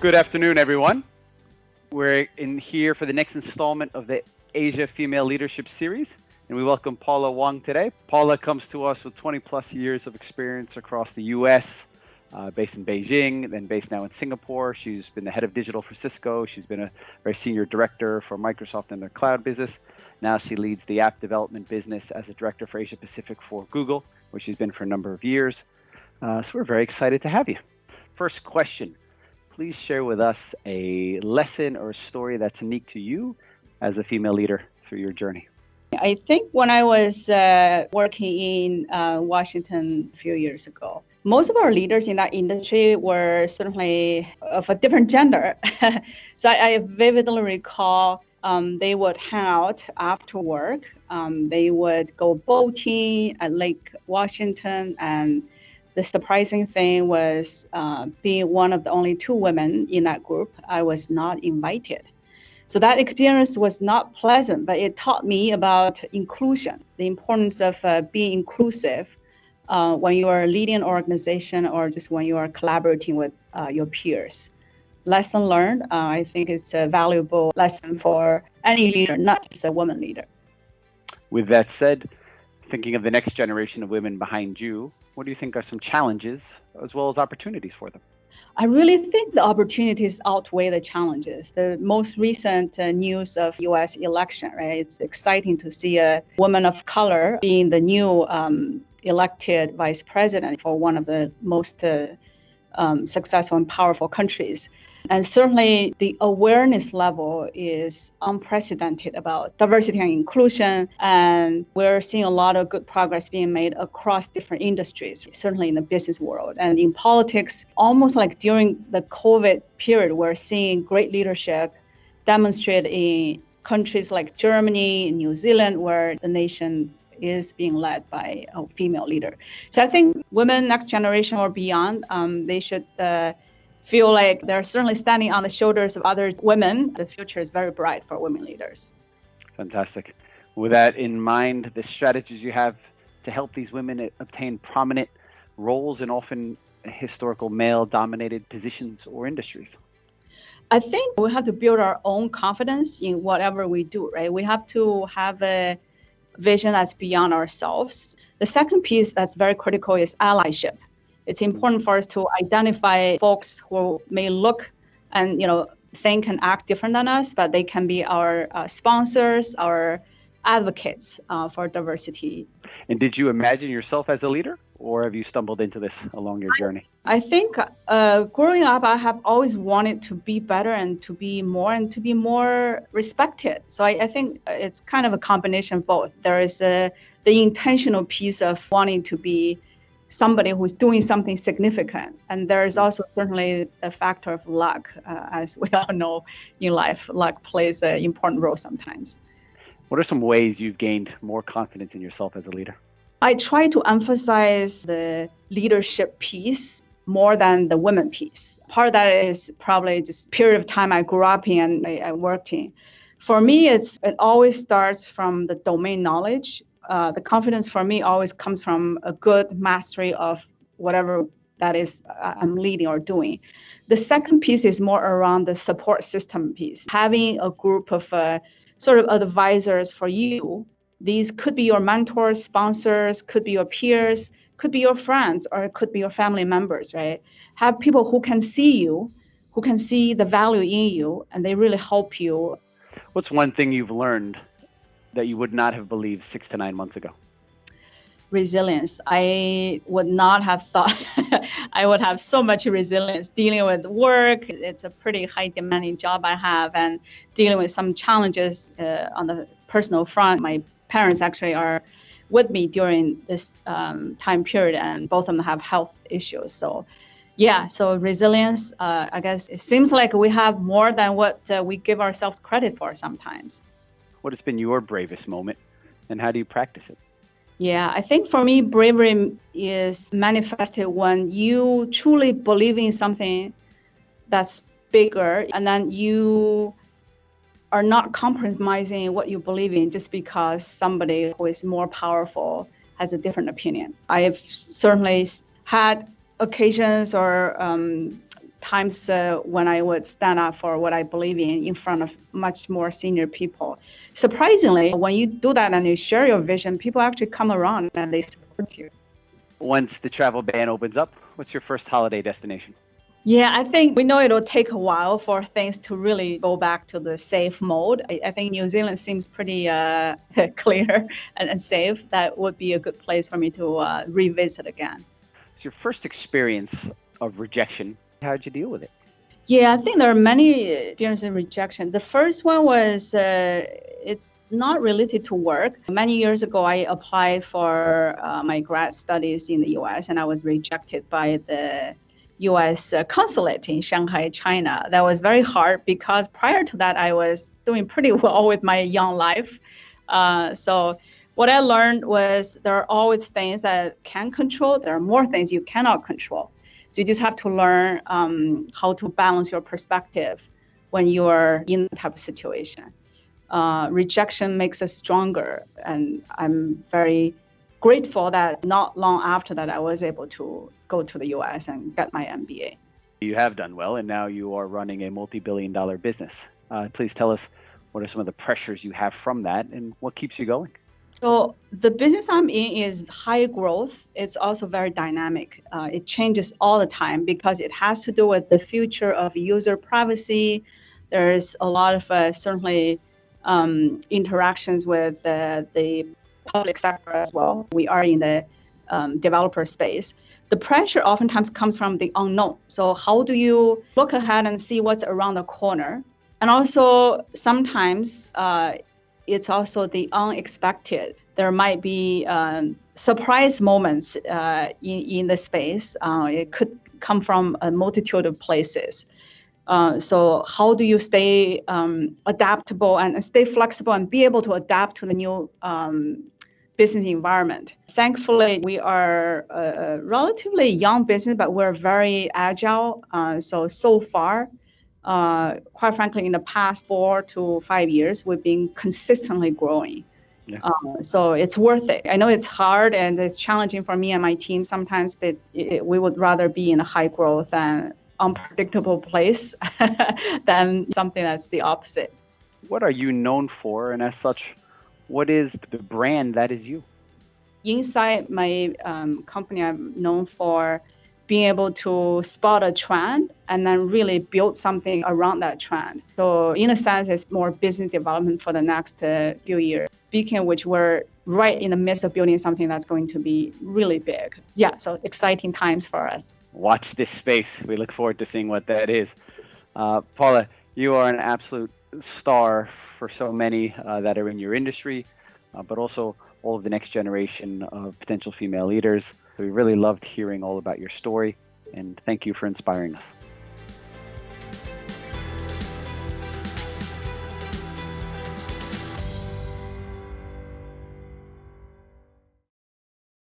Good afternoon, everyone. We're in here for the next installment of the Asia Female Leadership Series, and we welcome Paula Wang today. Paula comes to us with 20 plus years of experience across the US, based in Beijing, then based now in Singapore. She's been the head of digital for Cisco. She's been a very senior director for Microsoft and their cloud business. Now she leads the app development business as a director for Asia Pacific for Google, where she's been for a number of years. So we're very excited to have you. First question. Please share with us a lesson or a story that's unique to you as a female leader through your journey. I think when I was working in Washington a few years ago, most of our leaders in that industry were certainly of a different gender. So I vividly recall they would hang out after work. They would go boating at Lake Washington, and the surprising thing was being one of the only two women in that group, I was not invited. So that experience was not pleasant, but it taught me about inclusion, the importance of being inclusive when you are leading an organization or just when you are collaborating with your peers. Lesson learned, I think it's a valuable lesson for any leader, not just a woman leader. With that said, thinking of the next generation of women behind you, what do you think are some challenges as well as opportunities for them? I really think the opportunities outweigh the challenges. The most recent news of U.S. election, right? It's exciting to see a woman of color being the new elected vice president for one of the most successful and powerful countries. And certainly the awareness level is unprecedented about diversity and inclusion. And we're seeing a lot of good progress being made across different industries, certainly in the business world. And in politics, almost like during the COVID period, we're seeing great leadership demonstrated in countries like Germany, New Zealand, where the nation is being led by a female leader. So I think women, next generation or beyond, they should feel like they're certainly standing on the shoulders of other women. The future is very bright for women leaders. Fantastic. With that in mind, the strategies you have to help these women obtain prominent roles in often historical male-dominated positions or industries? I think we have to build our own confidence in whatever we do, right? We have to have a vision that's beyond ourselves. The second piece that's very critical is allyship. It's important for us to identify folks who may look and think and act different than us, but they can be our sponsors, our advocates for diversity. And did you imagine yourself as a leader, or have you stumbled into this along your journey? I think growing up, I have always wanted to be better and to be more respected. So I think it's kind of a combination of both. There is the intentional piece of wanting to be somebody who's doing something significant. And there's also certainly a factor of luck, as we all know in life. Luck plays an important role sometimes. What are some ways you've gained more confidence in yourself as a leader? I try to emphasize the leadership piece more than the women piece. Part of that is probably just period of time I grew up in and I worked in. For me, it always starts from the domain knowledge. The confidence for me always comes from a good mastery of whatever that is I'm leading or doing. The second piece is more around the support system piece. Having a group of sort of advisors for you. These could be your mentors, sponsors, could be your peers, could be your friends, or it could be your family members, right? Have people who can see you, who can see the value in you, and they really help you. What's one thing you've learned that you would not have believed 6 to 9 months ago? Resilience. I would not have thought I would have so much resilience dealing with work. It's a pretty high demanding job I have, and dealing with some challenges on the personal front. My parents actually are with me during this time period, and both of them have health issues. So resilience, I guess it seems like we have more than what we give ourselves credit for sometimes. What has been your bravest moment, and how do you practice it? Yeah, I think for me, bravery is manifested when you truly believe in something that's bigger, and then you are not compromising what you believe in just because somebody who is more powerful has a different opinion. I have certainly had occasions or times when I would stand up for what I believe in front of much more senior people. Surprisingly, when you do that and you share your vision, people actually come around and they support you. Once the travel ban opens up, what's your first holiday destination? Yeah, I think we know it'll take a while for things to really go back to the safe mode. I think New Zealand seems pretty clear and safe. That would be a good place for me to revisit again. It's your first experience of rejection. How'd you deal with it? Yeah, I think there are many experiences of rejection. The first one was it's not related to work. Many years ago, I applied for my grad studies in the US, and I was rejected by the US consulate in Shanghai, China. That was very hard because prior to that, I was doing pretty well with my young life. So what I learned was there are always things that can control. There are more things you cannot control. So you just have to learn how to balance your perspective when you are in that type of situation. Rejection makes us stronger, and I'm very grateful that not long after that I was able to go to the US and get my MBA. You have done well, and now you are running a multi-billion-dollar business. Please tell us what are some of the pressures you have from that, and what keeps you going? So the business I'm in is high growth. It's also very dynamic. It changes all the time because it has to do with the future of user privacy. There's a lot of certainly interactions with the public sector as well. We are in the developer space. The pressure oftentimes comes from the unknown. So how do you look ahead and see what's around the corner? And also sometimes it's also the unexpected. There might be surprise moments in the space. It could come from a multitude of places. So how do you stay adaptable and stay flexible and be able to adapt to the new business environment? Thankfully, we are a relatively young business, but we're very agile. So far, quite frankly, in the past 4 to 5 years, we've been consistently growing. Yeah. So it's worth it. I know it's hard and it's challenging for me and my team sometimes, but we would rather be in a high growth and unpredictable place than something that's the opposite. What are you known for? And as such, what is the brand that is you? Inside my company, I'm known for being able to spot a trend and then really build something around that trend. So in a sense, it's more business development for the next few years. Speaking of which, we're right in the midst of building something that's going to be really big. Yeah, so exciting times for us. Watch this space. We look forward to seeing what that is. Paula, you are an absolute star for so many that are in your industry, but also all of the next generation of potential female leaders. We really loved hearing all about your story, and thank you for inspiring us.